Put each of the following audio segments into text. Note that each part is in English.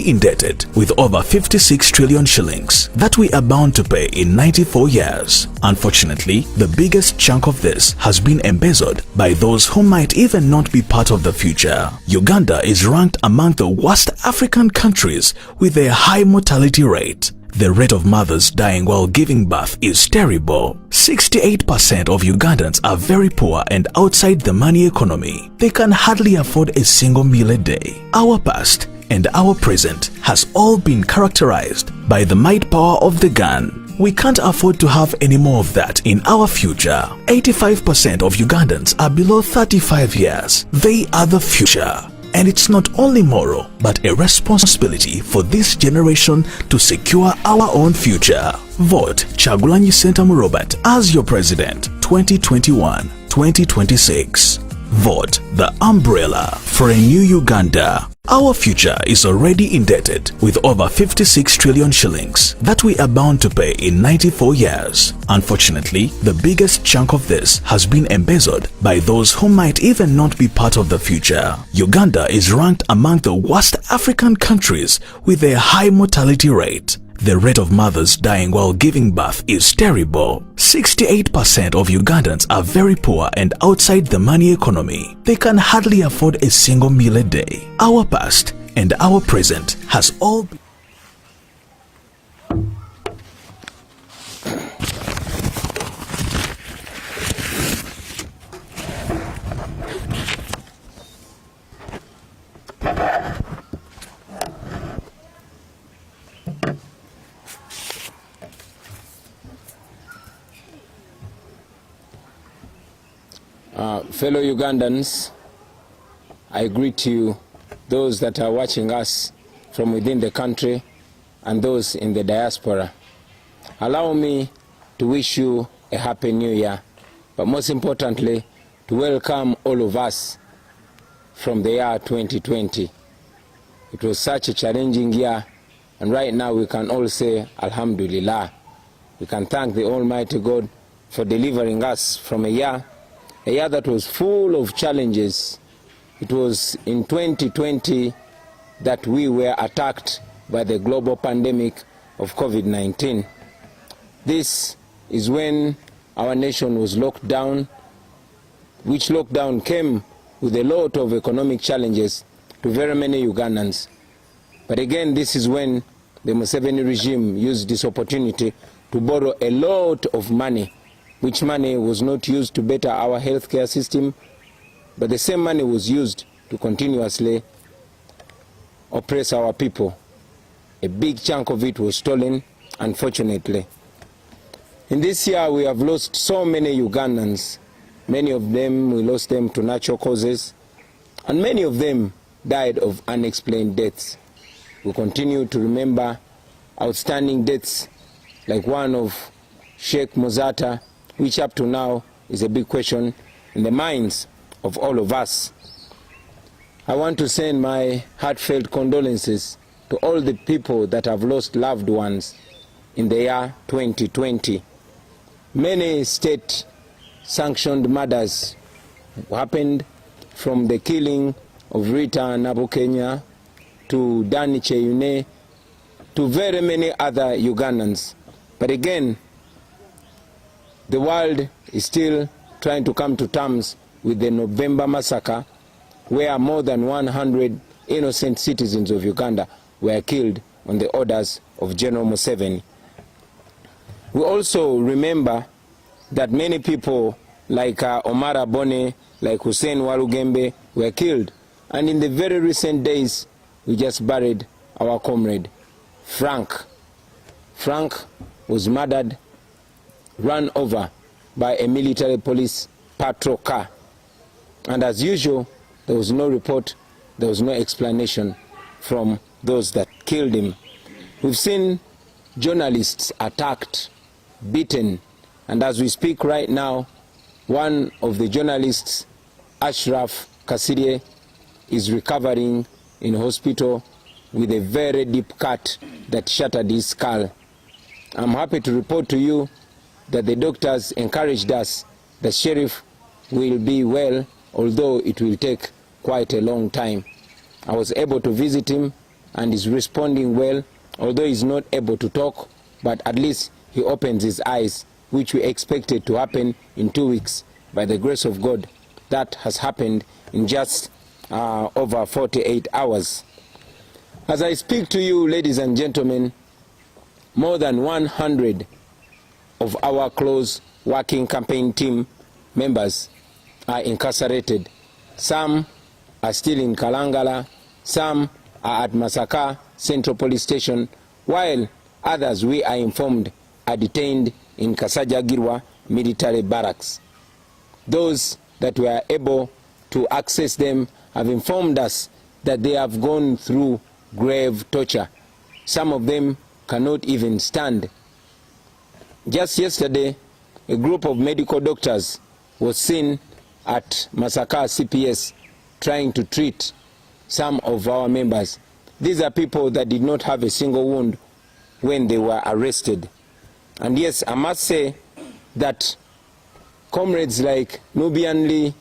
indebted with over 56 trillion shillings that we are bound to pay in 94 years. Unfortunately, the biggest chunk of this has been embezzled by those who might even not be part of the future. Uganda is ranked among the worst African countries with a high mortality rate. The rate of mothers dying while giving birth is terrible. 68% of Ugandans are very poor and outside the money economy. They can hardly afford a single meal a day. Our past and our present has all been characterized by the might power of the gun. We can't afford to have any more of that in our future. 85% of Ugandans are below 35 years. They are the future. And it's not only moral, but a responsibility for this generation to secure our own future. Vote Kyagulanyi Ssentamu Robert as your president 2021-2026. Vote the umbrella for a new Uganda. Our future is already indebted with over 56 trillion shillings that we are bound to pay in 94 years. Unfortunately, the biggest chunk of this has been embezzled by those who might even not be part of the future. Uganda is ranked among the worst African countries with a high mortality rate. The rate of mothers dying while giving birth is terrible. 68% of Ugandans are very poor and outside the money economy. They can hardly afford a single meal a day. Our past and our present has all been fellow Ugandans, I greet you, those that are watching us from within the country and those in the diaspora. Allow me to wish you a happy new year, but most importantly, to welcome all of us from the year 2020. It was such a challenging year, and right now we can all say Alhamdulillah. We can thank the Almighty God for delivering us from a year that was full of challenges. It was in 2020 that we were attacked by the global pandemic of COVID-19. This is when our nation was locked down, which lockdown came with a lot of economic challenges to very many Ugandans. But again, this is when the Museveni regime used this opportunity to borrow a lot of money, which money was not used to better our healthcare system, but the same money was used to continuously oppress our people. A big chunk of it was stolen, unfortunately. In this year, we have lost so many Ugandans. Many of them, we lost them to natural causes, and many of them died of unexplained deaths. We continue to remember outstanding deaths like one of Sheikh Mozata, which up to now is a big question in the minds of all of us. I want to send my heartfelt condolences to all the people that have lost loved ones in the year 2020. Many state-sanctioned murders happened, from the killing of Rita Nabukenya to Dani Cheyune to very many other Ugandans. But again, the world is still trying to come to terms with the November massacre, where more than 100 innocent citizens of Uganda were killed on the orders of General Museveni. We also remember that many people like Omar Abone, like Hussein Walugembe were killed. And in the very recent days, we just buried our comrade, Frank. Frank was murdered, run over by a military police patrol car. And as usual, there was no report, there was no explanation from those that killed him. We've seen journalists attacked, beaten, and as we speak right now, one of the journalists, Ashraf Kasirye, is recovering in hospital with a very deep cut that shattered his skull. I'm happy to report to you that the doctors encouraged us that Sheriff will be well, although it will take quite a long time. I was able to visit him and is responding well, although he's not able to talk, but at least he opens his eyes, which we expected to happen in 2 weeks. By the grace of God, that has happened in just over 48 hours. As I speak to you, ladies and gentlemen, more than 100 of our close working campaign team members are incarcerated. Some are still in Kalangala, some are at Masaka Central Police Station, while others, we are informed, are detained in Kasajagirwa Military Barracks. Those that were able to access them have informed us that they have gone through grave torture. Some of them cannot even stand. Just yesterday, a group of medical doctors was seen at Masaka CPS trying to treat some of our members. These are people that did not have a single wound when they were arrested. And yes, I must say that comrades like Nubian Lee,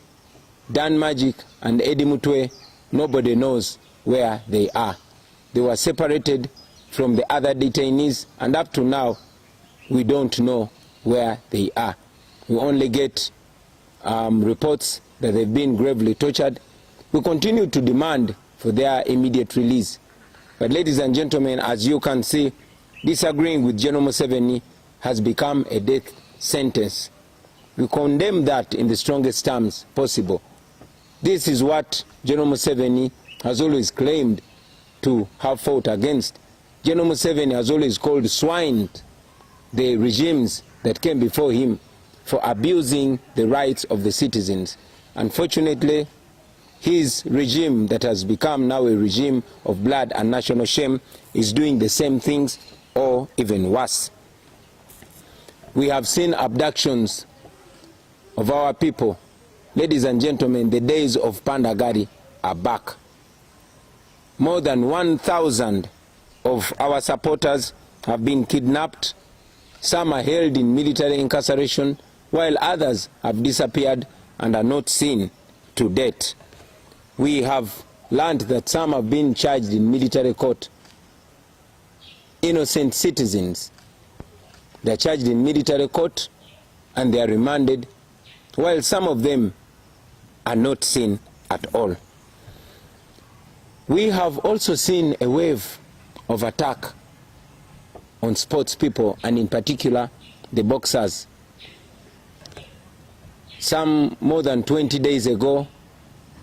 Dan Magic, and Eddie Mutwe, nobody knows where they are. They were separated from the other detainees, and up to now, we don't know where they are. We only get reports that they've been gravely tortured. We continue to demand for their immediate release. But ladies and gentlemen, as you can see, disagreeing with General Museveni has become a death sentence. We condemn that in the strongest terms possible. This is what General Museveni has always claimed to have fought against. General Museveni has always called swine the regimes that came before him for abusing the rights of the citizens. Unfortunately, his regime that has become now a regime of blood and national shame is doing the same things or even worse. We have seen abductions of our people. Ladies and gentlemen, the days of Pandagari are back. More than 1,000 of our supporters have been kidnapped. Some are held in military incarceration, while others have disappeared and are not seen to date. We have learned that some have been charged in military court. Innocent citizens, they are charged in military court and they are remanded, while some of them are not seen at all. We have also seen a wave of attack on sports people, and in particular the boxers. Some more than 20 days ago,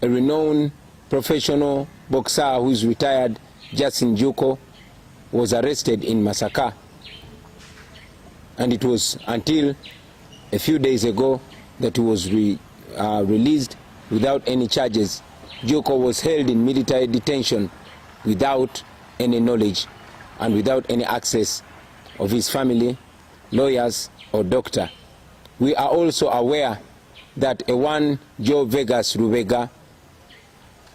a renowned professional boxer who is retired, Justin Juko, was arrested in Masaka. And it was until a few days ago that he was released without any charges. Juko was held in military detention without any knowledge and without any access of his family, lawyers, or doctor. We are also aware that a one Joe Vegas Rubega,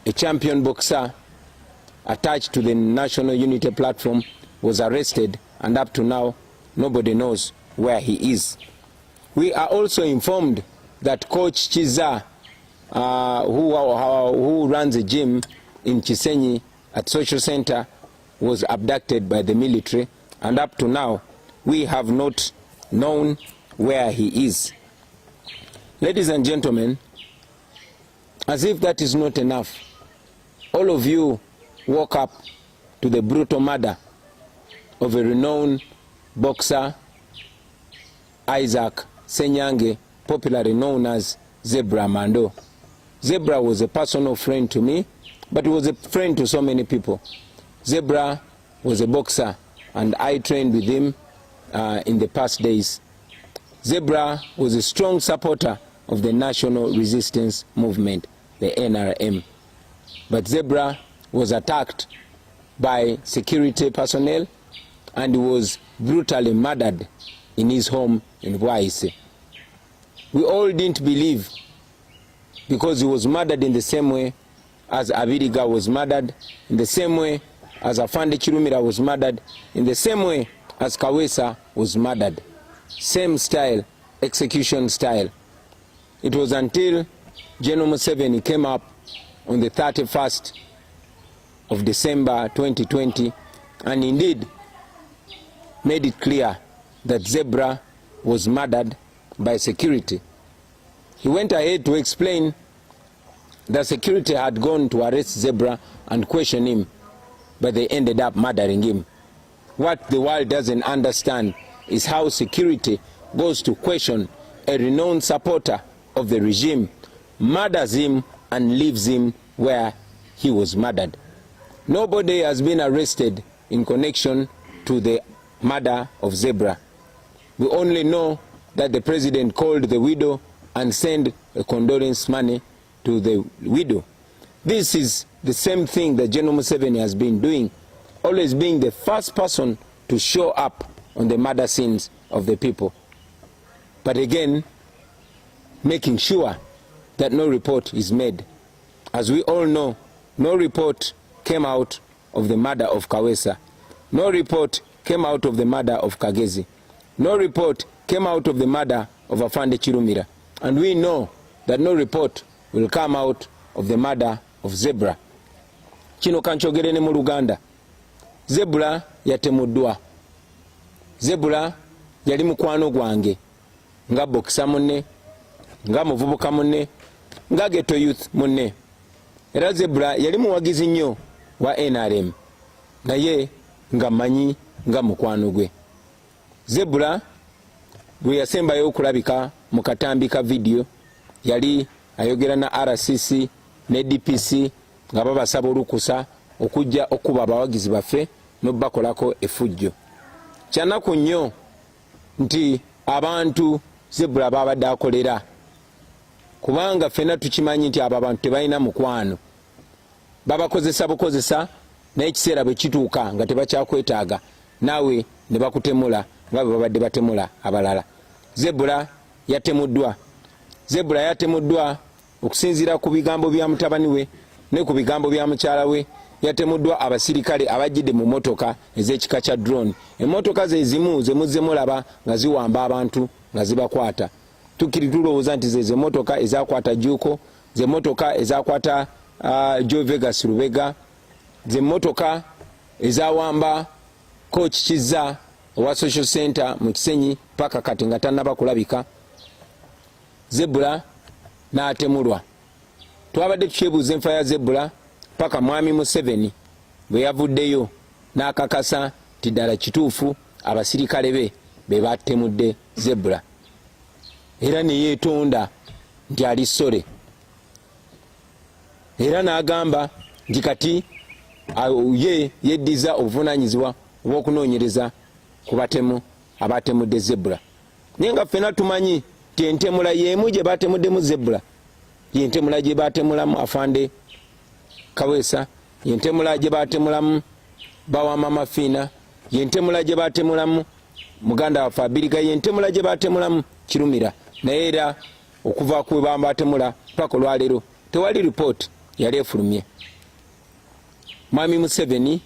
a champion boxer attached to the National Unity Platform, was arrested, and up to now nobody knows where he is. We are also informed that Coach Chiza, who runs a gym in Chisenyi at Social Center, was abducted by the military, and up to now we have not known where he is. Ladies and gentlemen, as if that is not enough, all of you woke up to the brutal murder of a renowned boxer, Isaac Senyange, popularly known as Zebra Mando. Zebra was a personal friend to me, but he was a friend to so many people. Zebra was a boxer, and I trained with him in the past days. Zebra was a strong supporter of the National Resistance Movement, the NRM. But Zebra was attacked by security personnel and was brutally murdered in his home in Waise. We all didn't believe, because he was murdered in the same way as Abiriga was murdered, in the same way as Afande Chirumira was murdered, in the same way as Kawesa was murdered. Same style, execution style. It was until General Museveni came up on the 31st of December 2020, and indeed made it clear that Zebra was murdered by security. He went ahead to explain that security had gone to arrest Zebra and question him, but they ended up murdering him. What the world doesn't understand is how security goes to question a renowned supporter of the regime, murders him and leaves him where he was murdered. Nobody has been arrested in connection to the murder of Zebra. We only know that the president called the widow and sent a condolence money to the widow. This is the same thing that General Museveni has been doing, always being the first person to show up on the murder scenes of the people. But again, making sure that no report is made. As we all know, no report came out of the murder of Kawesa. No report came out of the murder of Kagezi. No report came out of the murder of Afande Chirumira. And we know that no report will come out of the murder of Zebra. Kino kanchogere ne mu Luganda. Zebra yatemuddwa. Zebra yali mukwano gwange nga bokisa munne, nga muvubuka munne, nga ghetto youth munne. Era Zebra yali muwagizi nnyo wa NRM, naye nga manyi nga mukwano gwe. Zebra bwe yasembayo okulabika mu katambi ka video yali ayogera na RCC ne DPC nga babasaba olukusa okujja okuba abawagizi baffe n'obakolako effujjo. Kyanaku nnyo nti abantu Zebra babadde akolera, kubanga ffenna tukimanyi nti abo abantu tebalina mukwano. Babakozesa bukozesa naye ekiseera bwe kituuka nga tebakyakwetaaga naawe ne bakutemula nga bwe babadde batemula abalala. Zebra yatemuddwa. Zebra yatemuddwa okusinziira ku bigambo bya mutabani we ne ku bigambo bya mukyala we. Yatemuddwa abasirikale abajjidde mu motoka ez'ekika kya drone. Emmotoka ze zimu ze muzze mulaba nga ziwamba abantu nga zibakwata. Tukiri tulowooza nti ze motoka ezakwata Juko, ze motoka ezakwata Joe Vegas Rubega, ze motoka ezawamba Coach Kiza owa Social Center mu Kisenyi paka kati nga tannaba kulabika. Zebra n'atemulwa. Twabadde tukyebuuza enfa ya Zebra paka mwami Museveni bwe yavuddeyo n'akakasa nti ddala kituufu abasirikale be batemudde Zebra. Era ne yeetonda nti ali sore. Era n'agamba nti kati ye yeddiza obuvunaanyizibwa obw'okunoonyereza ku batemu abatemudde Zebra. Naye nga ffenna tumanyi nti entemula y'emu gye batemuddemu Zebra yentemula gye batemulamu Afande Kawesa, yentemula gye batemulamu Bawama Mafiina, yentemula gye batemulamu muganda wa Fabiriga, yentemula gye batemulamu Kirumira. Naye era okuva ku batemula paka olwaleero tewali report yali efulumye. Mwami Museveni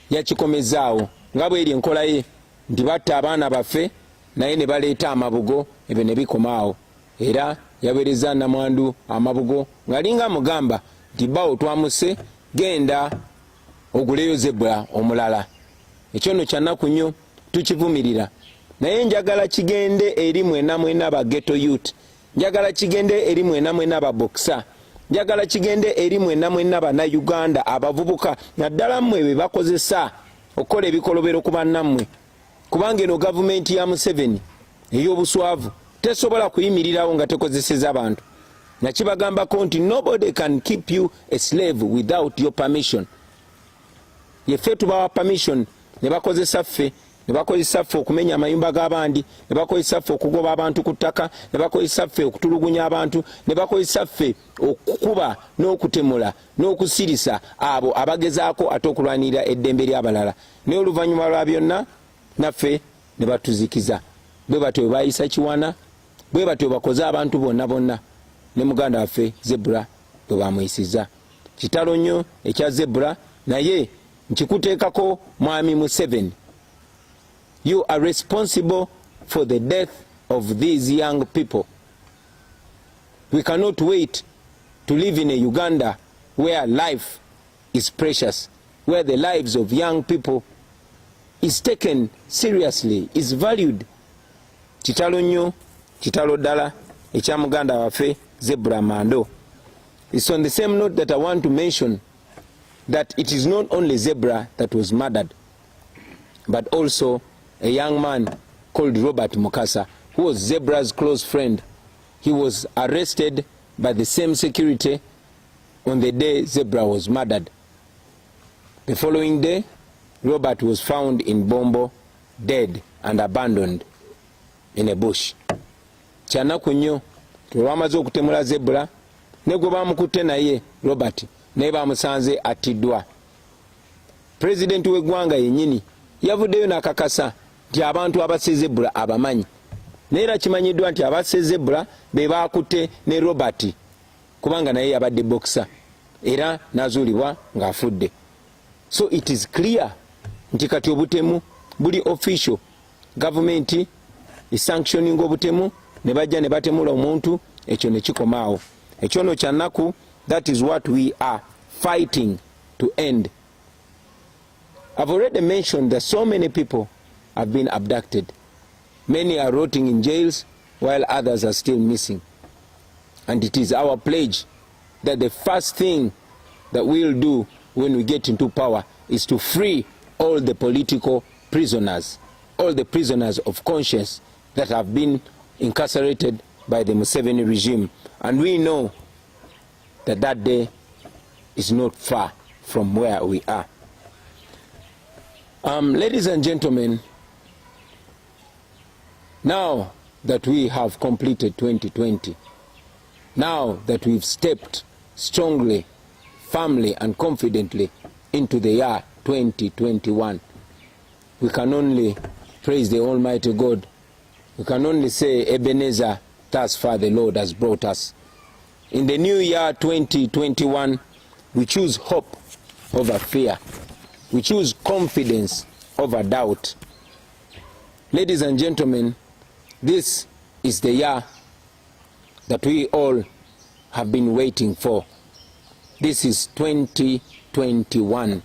yakikomezaawo nga bw'eri enkola ye nti batta abaana baffe naye ne baleeta amabugo ebyo ne bikomaawo. Era yaweereza namwandu amabugo ng'alinga mugamba nti bawo twamuse genda oguleyo Zebra omulala. Ekyo nno kyannaku nnyo tukivumirira. Naye njagala kigende eri mwena ba ghetto youth, njagala kigende eri mwena ba boxer, njagala kigende eri mwena bana Uganda abavubuka naddala mmwe be bakozesa okukola ebikolobero ku bannammwe. Kubanga eno gavumenti ya Museveni ey'obuswavu tesobola kuyimirirawo nga tekozeseza abantu. Nakibagambako nti nobody can keep you a slave without your permission. Yeffe tubawa permission ne bakozesa ffe, ne bakozesa ffe okumenya amayumba g'abandi, ne bakozesa ffe okugoba abantu ku ttaka, ne bakozesa ffe okutulugunya abantu, ne bakozesa ffe okukuba n'okutemula n'okusirisa abo abagezaako ate okulwanirira eddembe ly'abalala. Naye oluvannyuma lwa byonna naffe ne batuzikiza. Bwe batyo bayisa Kiwana, bwe batyo bakoze abantu bonna ne muganda waffe Zebra bwe bamuyisiza. Kitalo nnyo ekya Zebra, naye nkikuteekako mwami Museveni. You are responsible for the death of these young people. We cannot wait to live in a Uganda where life is precious. where the lives of young people is taken seriously, is valued. Kitalo nnyo, kitalo ddala, ekya muganda waffe Zebra Mando. It's on the same note that I want to mention that it is not only Zebra that was murdered, but also a young man called Robert Mukasa, who was Zebra's close friend. He was arrested by the same security on the day Zebra was murdered. The following day, Robert was found in Bombo, dead and abandoned in a bush. Kyanaku nnyo olwamaze okutemula Zebra ne gwe bamukutte naye Robert naye bamusanze atiddwa. President w'eggwanga yennyini yavuddeyo n'akakasa nti abantu abasse Zebra abamanyi, naye era kimanyiddwa nti abasse Zebra be baakutte ne Robert kubanga naye yabadde boxer era n'azuulibwa ng'afudde. So it is clear nti kati obutemu buli official, government is sanctioning obutemu, ne bajja ne batemula omuntu, ekyo ne kikomaawo. Ekyono kya nnaku, that is what we are fighting to end. I've already mentioned that so many people have been abducted. Many are rotting in jails while others are still missing. And it is our pledge that the first thing that we'll do when we get into power is to free all the political prisoners, all the prisoners of conscience that have been incarcerated by the Museveni regime. And we know that that day is not far from where we are. Ladies and gentlemen, now that we have completed 2020, now that we've stepped strongly, firmly and confidently into the year 2021, we can only praise the Almighty God. We can only say, Ebenezer, thus far the Lord has brought us. In the new year 2021, we choose hope over fear. We choose confidence over doubt. Ladies and gentlemen, this is the year that we all have been waiting for. This is 2021.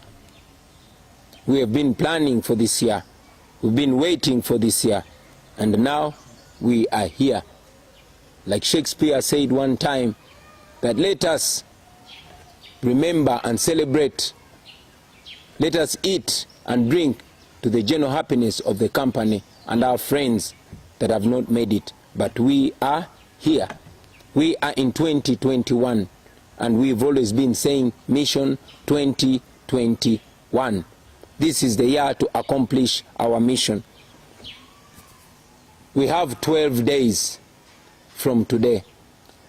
We have been planning for this year. We've been waiting for this year. And now we are here. Like Shakespeare said one time, that let us remember and celebrate. Let us eat and drink to the general happiness of the company and our friends that have not made it. But we are here. We are in 2021. And we've always been saying Mission 2021. This is the year to accomplish our mission. We have 12 days from today.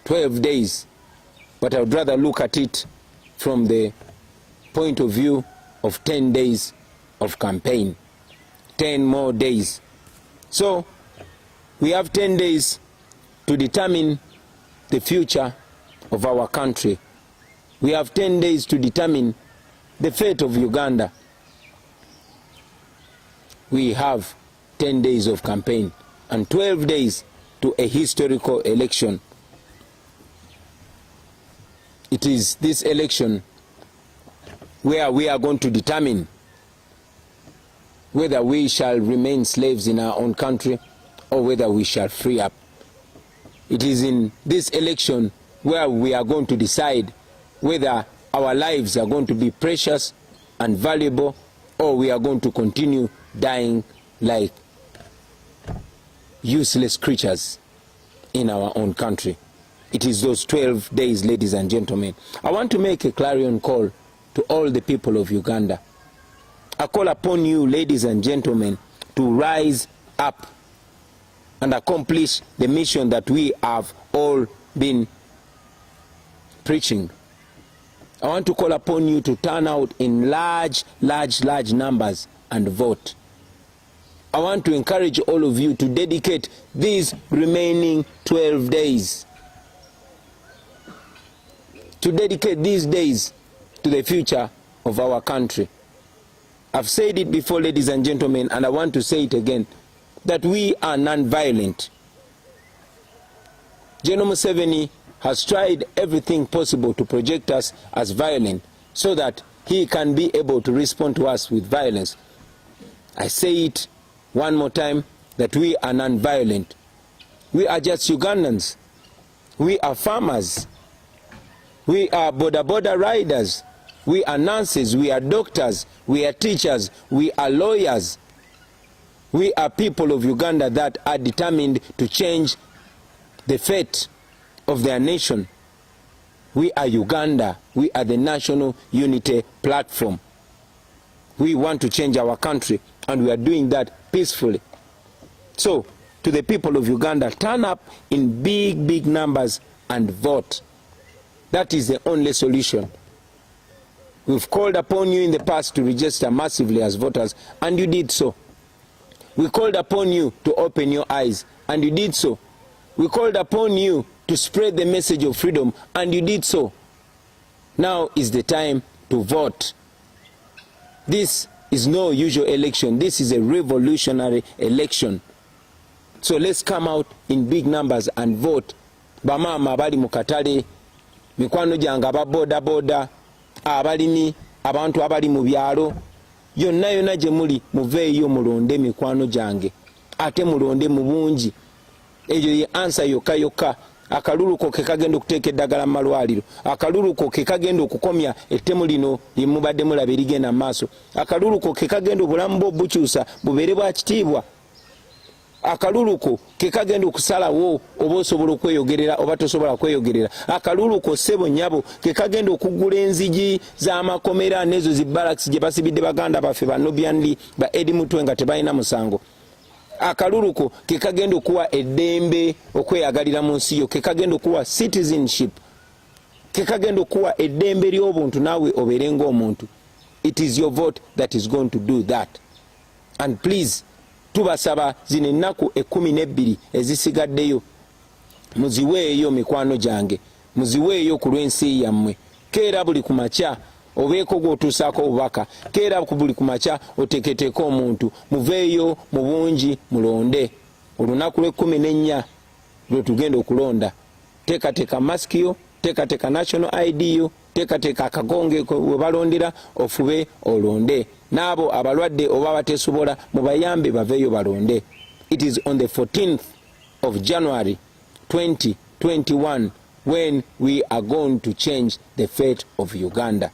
12 days. But I would rather look at it from the point of view of 10 days of campaign. 10 more days. So, we have 10 days to determine the future of our country. We have 10 days to determine the fate of Uganda. We have 10 days of campaign and 12 days to a historical election. It is this election where we are going to determine whether we shall remain slaves in our own country or whether we shall free up. It is in this election where we are going to decide whether our lives are going to be precious and valuable or we are going to continue dying like useless creatures in our own country. It is those 12 days, ladies and gentlemen. I want to make a clarion call to all the people of Uganda. I call upon you, ladies and gentlemen, to rise up and accomplish the mission that we have all been preaching. I want to call upon you to turn out in large numbers and vote. I want to encourage all of you to dedicate these remaining 12 days. To dedicate these days to the future of our country. I've said it before, ladies and gentlemen, and I want to say it again, that we are non-violent. General Museveni has tried everything possible to project us as violent so that he can be able to respond to us with violence. I say it one more time, that we are non-violent. We are just Ugandans. We are farmers. We are border riders. We are nurses. We are doctors. We are teachers. We are lawyers. We are people of Uganda that are determined to change the fate of their nation. We are Uganda. We are the National Unity Platform. We want to change our country, and we are doing that peacefully. So, to the people of Uganda, turn up in big numbers and vote. That is the only solution. We've called upon you in the past to register massively as voters, and you did so. We called upon you to open your eyes, and you did so. We called upon you to spread the message of freedom, and you did so. Now is the time to vote. This is no usual election. This is a revolutionary election. So let's come out in big numbers and vote. Bamama abali mu katale, mikwano gyange aba boda, abalimi, abantu abali mu byalo, yonna gye muli muveeyo mulonde mikwano gyange, ate mulonde mu bungi. Eyo ye answer yokka. Akaluluko ke kagenda okuteeka eddagala mu malwaliro. Akaluluko ke kagenda okukomya ettemu lino lye mubadde mulaba erigenda mu maaso. Akaluluko ke kagenda obulamu bwo bukyusa bubeere bwa kitiibwa. Akaluluko ke kagenda okusalawo oba osobola okweyogerera oba tosobola kweyogerera. Akaluluko ssebo nnyabo ke kagenda okuggula enzigi z'amakomera n'ezo zi barracks gye basibidde baganda baffe ba Nubian ba Edi Mutwe nga tebalina musango. Akaluluko ke kagenda okuwa eddembe okweyagalira mu nsi yo, ke kagenda okuwa citizenship, ke kagenda okuwa eddembe ly'obuntu naawe obeere ng'omuntu. It is your vote that is going to do that. And please, tubasaba zino ennaku 12 ezisigaddeyo muziweeyo mikwano gyange, muziweeyo ku lw'ensi yammwe. Keera buli ku makya obeeko gw'otuusaako obubaka, keera buli ku makya oteeketeeko omuntu, muveeyo mu bungi mulonde. Olunaku lw'14 lwe tugenda okulonda. Teekateeka masiki yo, teekateeka national ID yo, teekateeka akagonge we balondera, ofube olonde. N'abo abalwadde oba bateesobola mubayambe baveeyo balonde. It is on the 14th of January 2021 when we are going to change the fate of Uganda.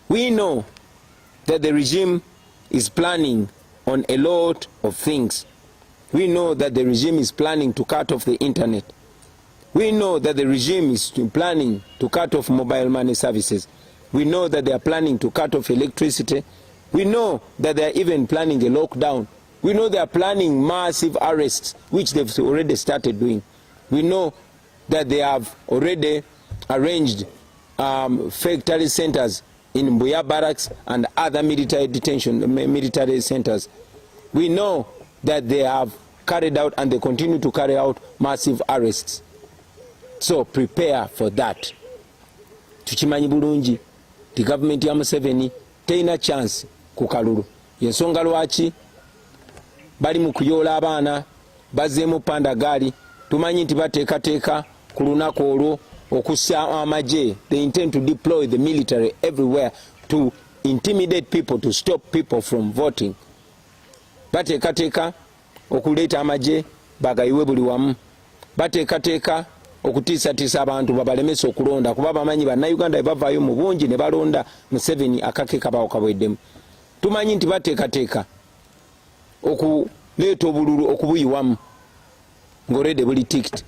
We know that the regime is planning on a lot of things. We know that the regime is planning to cut off the internet. We know that the regime is planning to cut off mobile money services. We know that they are planning to cut off electricity. We know that they are even planning a lockdown. We know they are planning massive arrests, which they've already started doing. We know that they have already arranged fake terrorist centers in Mbuya barracks and other military centers. We know that they have carried out and they continue to carry out massive arrests. So prepare for that. Tukimanyi bulungi the government ya Museveni teina chance ku kalulu. Yensonga lwaki bali mu kuyoola abaana bazzeemu pandagaali. Tumanyi nti bateekateeka ku lunaku olwo okussa amagye. They intend to deploy the military everywhere to intimidate people, to stop people from voting. Bateekateeka okuleeta amagye bagayiwe buli wamu. Bateekateeka okutiisatiisa abantu babalemesa okulonda kuba bamanyi bannayuganda bavaayo mu bungi ne balonda Museveni akake kabawo kabweddemu. Tumanyi nti bateekateeka okuleeta obululu okubuyiwamu ng'olwedde buli tikiti.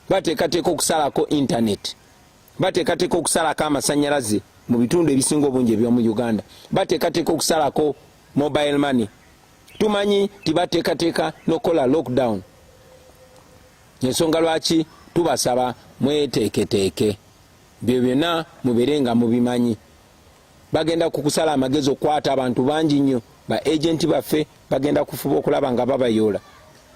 Bateekateeka okusalako internet. Bateekateeka okusalako amasannyalaze mu bitundu ebisinga obungi eby'omu Uganda. Bateekateeka okusalako mobile money. Tumanyi nti bateekateeka n'okola lockdown. Ensonga lwaki tubasaba mweteeketeeke. Byo byonna mubeere nga mubimanyi. Bagenda kukusala amagezi okwata abantu bangi nnyo. Ba agenti baffe bagenda kufuba okulaba nga babayoola.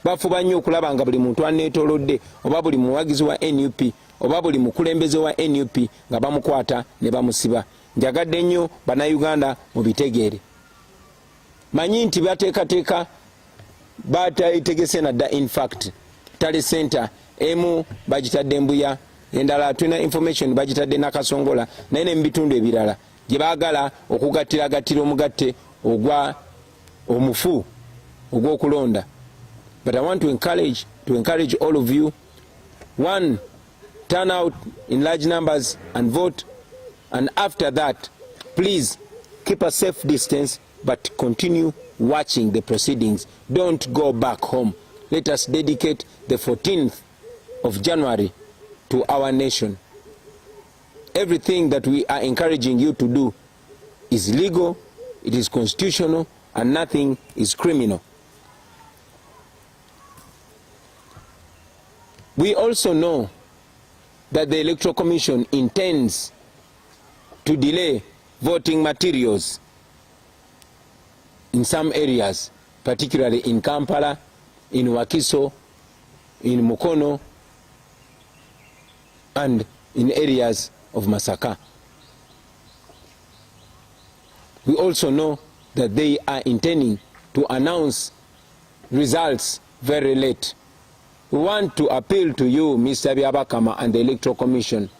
Bafuba nnyo okulaba nga buli muntu aneetoolodde oba buli muwagizi wa NUP oba buli mukulembeze wa NUP nga bamukwata ne bamusiba. Njagadde nnyo bannayuganda mubitegeere. Manyi nti bateekateeka batayitegese nadda in fact tali center emu bagitadde Mbuya, endala tulina information bagitadde Nakasongola naye ne mu bitundu ebirala gye baagala okugattiragatira omugatte ogwa omufu ogw'okulonda. But I want to encourage all of you, one, turn out in large numbers and vote, and after that, please keep a safe distance but continue watching the proceedings. Don't go back home. Let us dedicate the 14th of January to our nation. Everything that we are encouraging you to do is legal, it is constitutional, and nothing is criminal. We also know that the Electoral Commission intends to delay voting materials in some areas, particularly in Kampala, in Wakiso, in Mukono, and in areas of Masaka. We also know that they are intending to announce results very late. We want to appeal to you, Mr. Byabakama, and the Electoral Commission,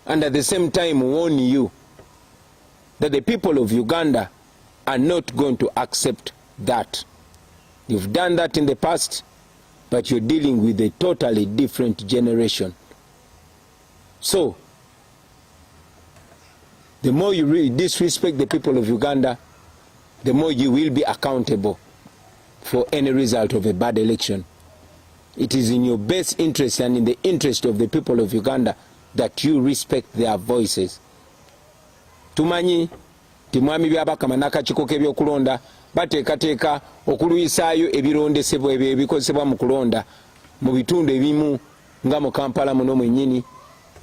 and at the same time warn you that the people of Uganda are not going to accept that. You've done that in the past, but you're dealing with a totally different generation. So, the more you really disrespect the people of Uganda, the more you will be accountable for any result of a bad election. It is in your best interest and in the interest of the people of Uganda that you respect their voices. Tumanyi timwami Byabakama n'akakiiko k'ebyokulonda bateekateeka okuluyisaayo ebirondesebwa ebyo ebikozesebwa mu kulonda mu bitundu ebimu nga mu Kampala muno mwennyini,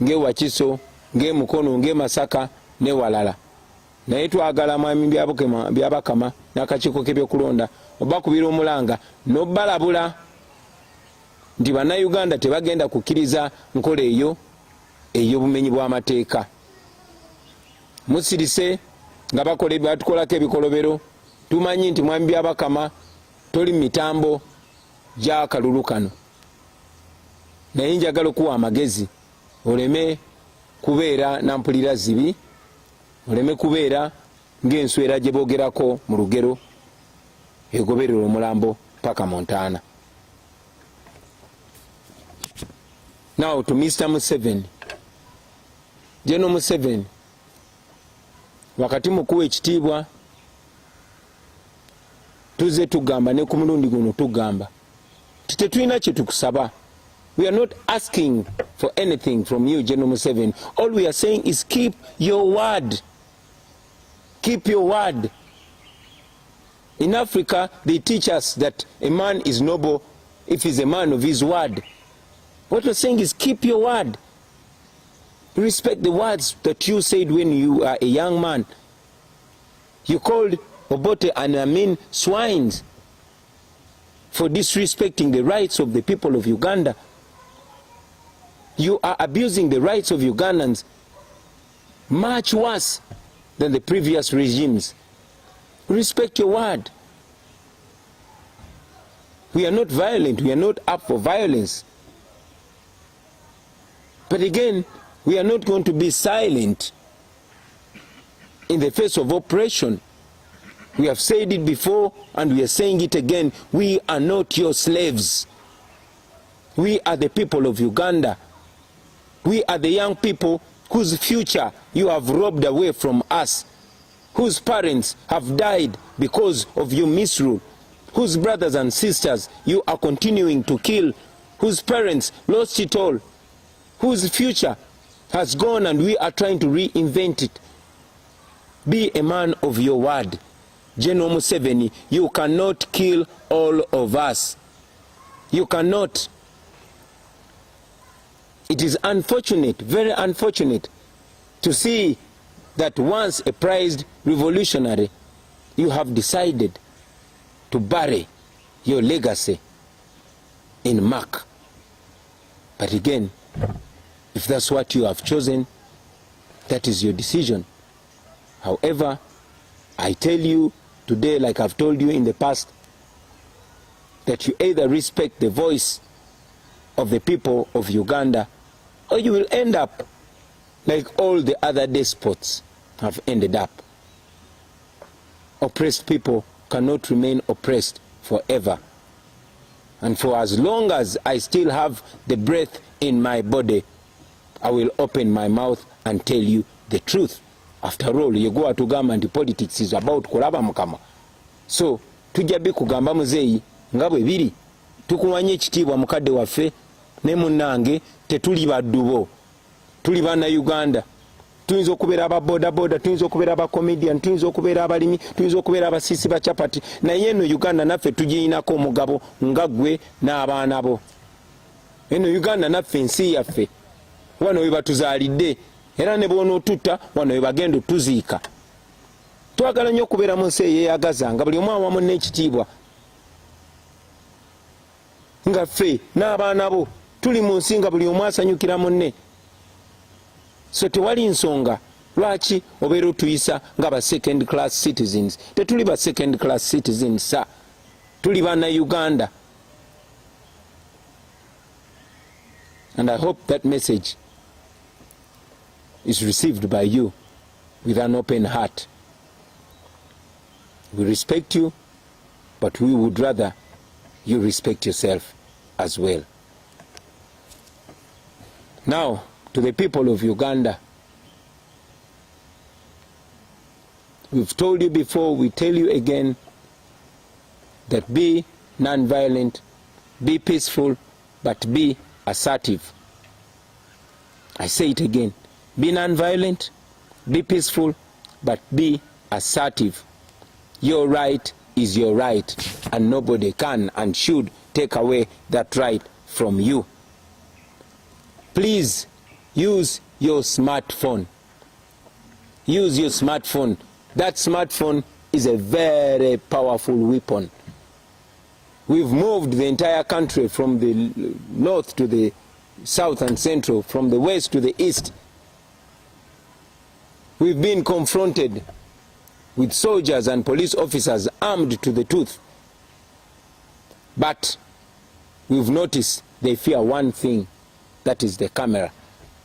ng'e Wakiso, ng'e Mukono, ng'e Masaka ne walala. Naye twagala mwami Byabakama n'akakiiko k'ebyokulonda obakubira omulanga n'obbalabula nti bannayuganda tebagenda kukkiriza nkola eyo ey'obumenyi bw'amateeka. Musirise nga batukolako ebikolobero. Tumanyi nti mwami Byabakama toli mitambo gya kalulu kano, naye njagala okuwa amagezi oleme kubeera nampulira zibi, oleme kubeera ng'enswera gye boogerako mu lugero egoberera omulambo paka Montana. Now to Mr. Museveni. General Museveni, wakati mukuwa ekitiibwa tuze tugamba ne ku mulundi guno tugamba tetulina kye tukusaba. We are not asking for anything from you, General Museveni. All we are saying is keep your word. Keep your word. In Africa, they teach us that a man is noble if he's a man of his word. What we're saying is keep your word. Respect the words that you said when you are a young man. You called Obote and Amin swines for disrespecting the rights of the people of Uganda. You are abusing the rights of Ugandans much worse than the previous regimes. Respect your word. We are not violent. We are not up for violence. But again, we are not going to be silent in the face of oppression. We have said it before and we are saying it again. We are not your slaves. We are the people of Uganda. We are the young people whose future you have robbed away from us, whose parents have died because of your misrule, whose brothers and sisters you are continuing to kill, whose parents lost it all, whose future has gone and we are trying to reinvent it. Be a man of your word. General Museveni, you cannot kill all of us. You cannot. It is unfortunate, very unfortunate, to see that once a prized revolutionary, you have decided to bury your legacy in muck. But again, if that's what you have chosen, that is your decision. However, I tell you today, like I've told you in the past, that you either respect the voice of the people of Uganda, or you will end up like all the other despots have ended up. Oppressed people cannot remain oppressed forever. And for as long as I still have the breath in my body, I will open my mouth and tell you the truth. After all, you go to government, politics is about kulaba mukama. So, tujabi kugamba muzeyi, ngabwe biri, tukuwanye ekitiibwa mukadde waffe, ne munnange, tetuli baddubo. Tuli bana Uganda. Tuyinza okubeera aba boda boda, tuyinza okubeera aba comedian, tuyinza okubeera abalimi, tuyinza okubeera abasiisi ba chapati. Naye eno Uganda naffe tugiyinako omugabo nga ggwe n'abaana bo. Eno Uganda naffe nsi yaffe. Wano we batuzaalidde. Era ne bw'onootutta, wano we bagenda otuziika. Twagala nnyo okubeera mu nsi eyeeyagaza nga buli omu awamu n'ekitiibwa. Nga ffe n'abaana bo tuli mu nsi nga buli omu asanyukira munne. So tewali nsonga lwaki obeera otuyisa nga ba second class citizens. Tetuli ba second class citizens sa. Tuli bana Uganda. And I hope that message is received by you with an open heart. We respect you, but we would rather you respect yourself as well. Now, to the people of Uganda, we've told you before, we tell you again, that be non-violent, be peaceful, but be assertive. I say it again, be non-violent, be peaceful, but be assertive. Your right is your right, and nobody can and should take away that right from you. Please use your smartphone. Use your smartphone. That smartphone is a very powerful weapon. We've moved the entire country from the north to the south and central, from the west to the east. We've been confronted with soldiers and police officers armed to the tooth. But we've noticed they fear one thing, that is the camera.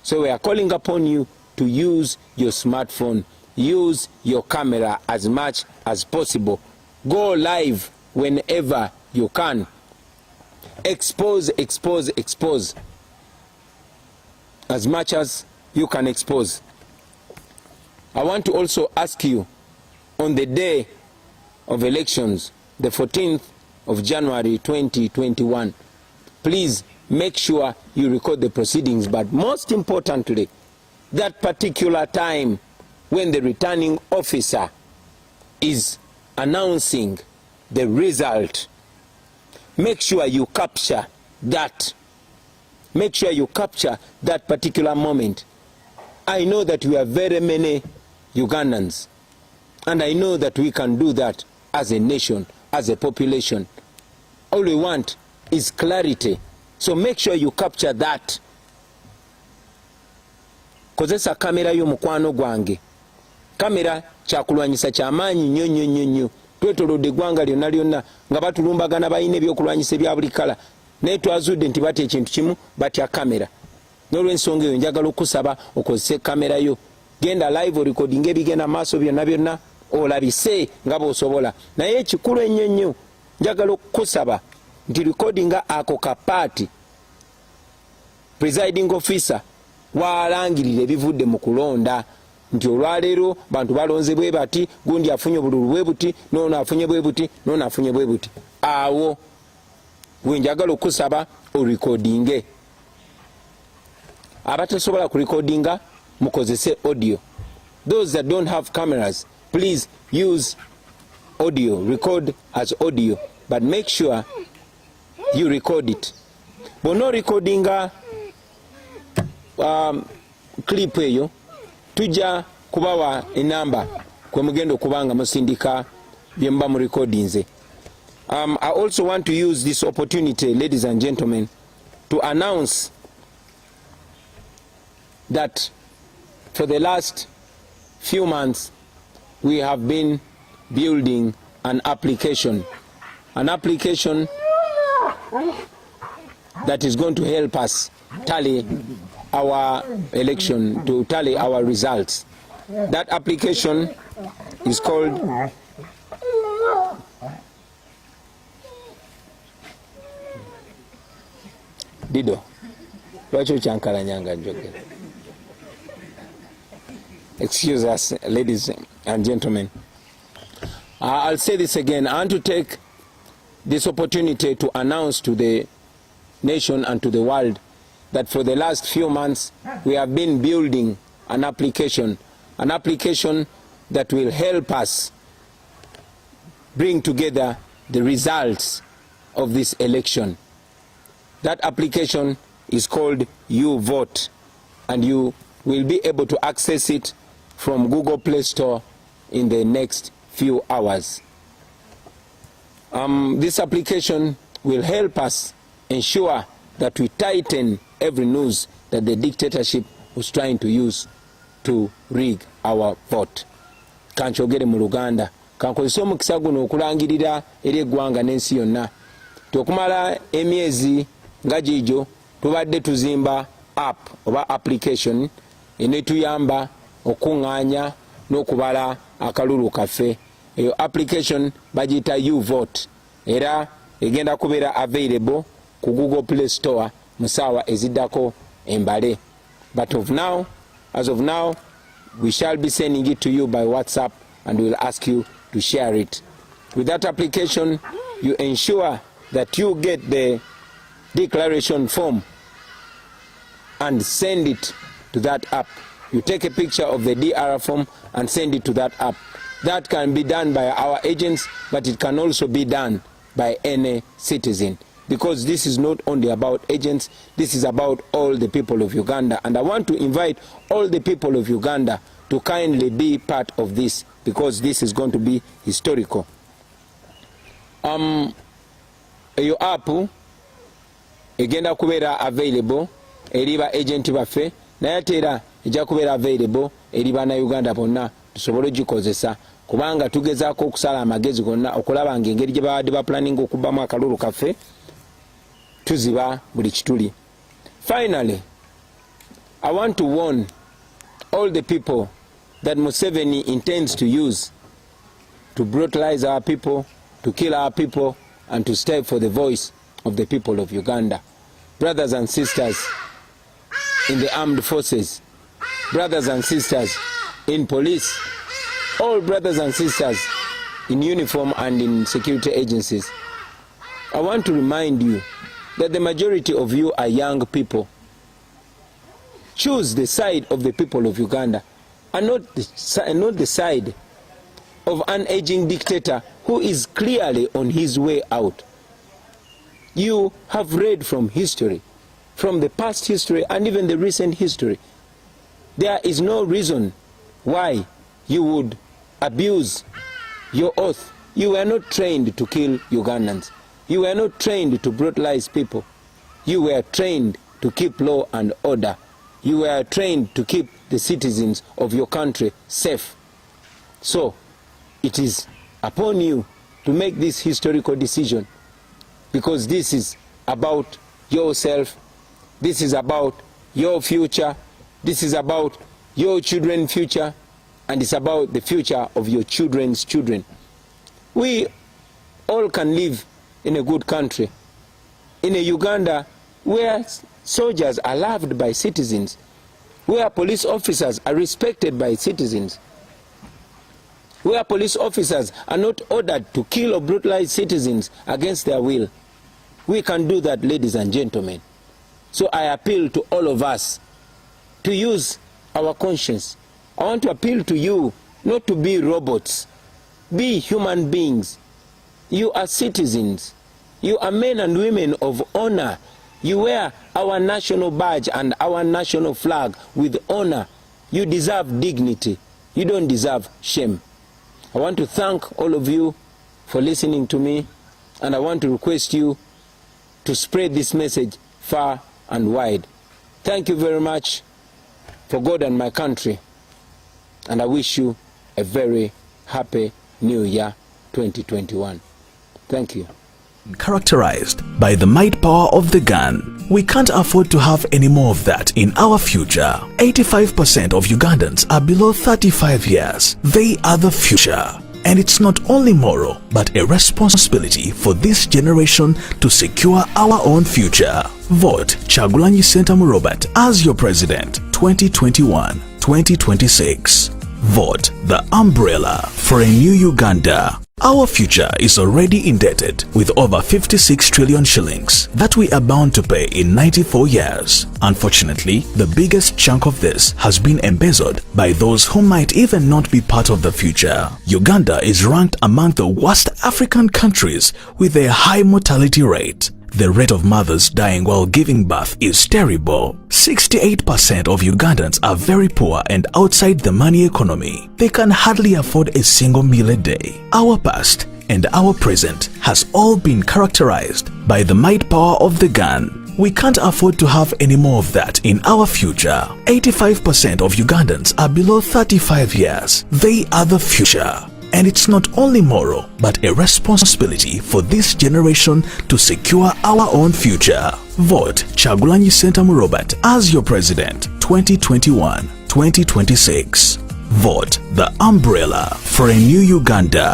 So we are calling upon you to use your smartphone, use your camera as much as possible. Go live whenever you can. Expose, expose, expose. As much as you can expose. I want to also ask you, on the day of elections, the 14th of January 2021, please make sure you record the proceedings, but most importantly, that particular time when the returning officer is announcing the result, make sure you capture that. Make sure you capture that particular moment. I know that we are very many Ugandans, and I know that we can do that as a nation, as a population. All we want is clarity. So make sure you capture that. Kozesa kamera yo mukwano gwange. Kamera kyakulwanyisa kyamaanyi nnyo nnyo nnyo nnyo. Twetolodde eggwanga lyonna lyonna nga batulumbagana balina ebyokulwanyisa ebya buli kala. Naye twazudde nti batya ekintu kimu, batya kamera. N'olw'ensonga eyo njagala okusaba okozese kamera yo. Genda live recording ebigenda maaso byonna byonna olabise nga bw'osobola. Naye ekikulu ennyo nnyo njagala okukusaba nti recordinga ako kapaati presiding officer waalangirira ebivudde mu kulonda, nti olwaleero bantu balonze bwe bati, gundi afunye obululu bwe buti, n'ono afunye bwe buti, n'ono afunye bwe buti. Awo we njagala okusaba orecordinge. Abatasobola kurecordinga mukozese audio. Those that don't have cameras, please use audio, record as audio, but make sure you record it. Bono recordinga clip eyo, tujja kubawa enamba kwe mugenda okubanga musindika byemba mu recordinze. I also want to use this opportunity, ladies and gentlemen, to announce that for the last few months we have been building an application that is going to help us tally our election, to tally our results. That application is called Dido. Excuse us, ladies and gentlemen. I'll say this again. I want to take this opportunity to announce to the nation and to the world that for the last few months we have been building an application that will help us bring together the results of this election. That application is called You Vote, and you will be able to access it from Google Play Store in the next few hours. This application will help us ensure that we tighten every noose that the dictatorship was trying to use to rig our vote. Kanchogere mu Luganda, kankozesa omukisa guno okulangirira eri eggwanga n'ensi yonna. Tokumala emyezi nga gijo tubadde tuzimba app oba application enetuyamba okuŋŋaanya n'okubala akalulu kaffe. Eyo application bagiyita You Vote, era egenda kubeera available ku Google Play Store mu ssaawa eziddako embale. But as of now, we shall be sending it to you by WhatsApp, and we will ask you to share it. With that application, you ensure that you get the declaration form and send it to that app. You take a picture of the DR form and send it to that app. That can be done by our agents, but it can also be done by any citizen, because this is not only about agents, this is about all the people of Uganda. And I want to invite all the people of Uganda to kindly be part of this, because this is going to be historical. Eyo app egenda kubeera available eri ba agent baffe, naye ate era ejja kubeera available eri bannayuganda bonna tusobole ogikozesa, kubanga tugezaako okusala amagezi gonna okulaba ng'engeri gye babadde baplanning okubbamu akalulu kaffe tuziba buli kituli. Finally, I want to warn all the people that Museveni intends to use to brutalize our people, to kill our people, and to stay for the voice of the people of Uganda. Brothers and sisters in the armed forces, brothers and sisters in police, all brothers and sisters in uniform and in security agencies, I want to remind you that the majority of you are young people. Choose the side of the people of Uganda, and not the side of an aging dictator who is clearly on his way out. You have read from history, from the past history and even the recent history. There is no reason why you would abuse your oath. You were not trained to kill Ugandans. You were not trained to brutalize people. You were trained to keep law and order. You were trained to keep the citizens of your country safe. So, it is upon you to make this historical decision, because this is about yourself, this is about your future, this is about your children's future, and it's about the future of your children's children. We all can live in a good country, in a Uganda where soldiers are loved by citizens, where police officers are respected by citizens, where police officers are not ordered to kill or brutalize citizens against their will. We can do that, ladies and gentlemen. So I appeal to all of us to use our conscience. I want to appeal to you not to be robots. Be human beings. You are citizens. You are men and women of honor. You wear our national badge and our national flag with honor. You deserve dignity. You don't deserve shame. I want to thank all of you for listening to me, and I want to request you to spread this message far and wide. Thank you very much, for God and my country, and I wish you a very happy New Year 2021. Thank you. characterized by the might power of the gun. We can't afford to have any more of that in our future. 85% of Ugandans are below 35 years. They are the future. And it's not only moral, but a responsibility for this generation to secure our own future. Vote Kyagulanyi Ssentamu Robert as your president 2021-2026. Vote the umbrella for a new Uganda. Our future is already indebted with over 56 trillion shillings that we are bound to pay in 94 years. Unfortunately, the biggest chunk of this has been embezzled by those who might even not be part of the future. Uganda is ranked among the worst African countries with a high mortality rate. The rate of mothers dying while giving birth is terrible. 68% of Ugandans are very poor and outside the money economy. They can hardly afford a single meal a day. Our past and our present has all been characterized by the might power of the gun. We can't afford to have any more of that in our future. 85% of Ugandans are below 35 years. They are the future. And it's not only moral, but a responsibility for this generation to secure our own future. Vote Kyagulanyi Ssentamu Robert as your president 2021-2026. Vote the umbrella for a new Uganda.